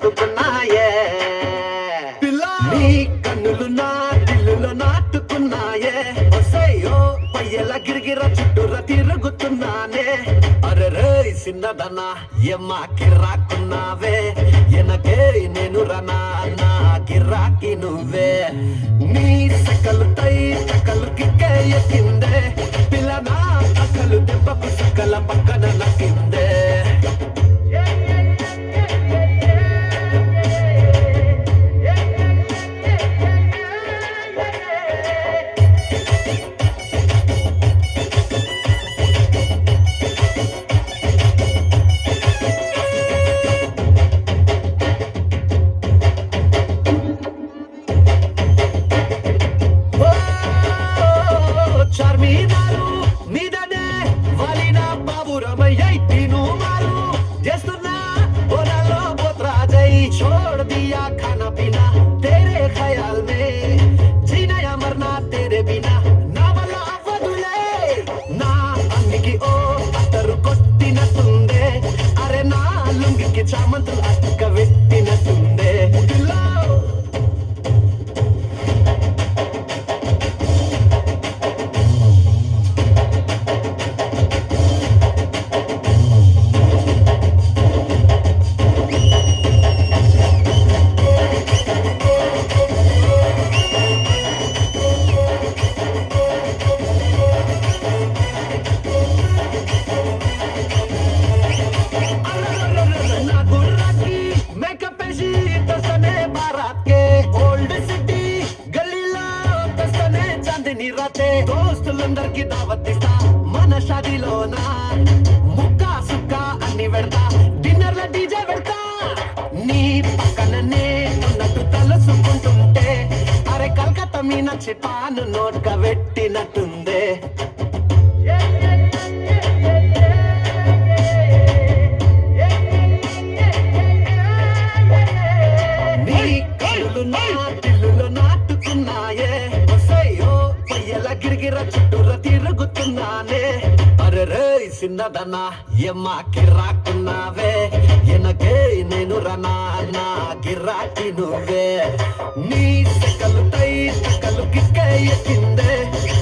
పట్టుకున్నాయే నీ కన్నులు నా దిల్లులో నాటుకున్నాయే ఒసయ్యో పయ్యల గిరిగిర చుట్టూర తిరుగుతున్నానే అరే చిన్నదనా ఎమ్మా కిర్రాకున్నావే ఎనకే నేను రనా నా గిరాకి నువ్వే నీ సకలు తై సకలు కిక్కే ఎక్కిందే పిల్లనా అకలు దెబ్బకు సకల పక్కన నక్కిందే చార్మినారు మీదనే వాలిన బాబురమయ్యై తిను మారు చేస్తున్నా పొలాల్లో పోత్రాజై छोड़ दिया खाना पीना तेरे ख्याल में जीना या मरना तेरे बिना నా వల్ల అవ్వదులే నా అంగికి ఓ అతరు కొట్టినట్టుందే అరే నా లుంగికి చామంతులు అక్క పెట్టినట్టుందే దోస్తులందరికి దావత్ ఇస్తా మన షాదీలోనా ముక్కా సుక్కా అన్ని పెడతా డిన్నర్ల డీజే పెడతా నీ పక్కననే ఉన్నట్టు తలసుకుంటుంటే అరే కలకత్తా మీనాక్షి పాను నోట్గా పెట్టినట్టుందే నీ కళ్ళు నా దిల్లులో నాటుకున్నాయే గిరిగిర చుట్టూర తిరుగుతున్నానే అరే చిన్నదనా ఎమ్మా కిర్రాకున్నావే ఎనకే నేను రనా నా గిరాకి నువ్వే నీ సకలు తై సకలు కిక్కే ఎక్కిందే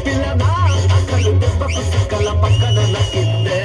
పిల్లనా అకలు దెబ్బకు సకల పక్కన నక్కిందే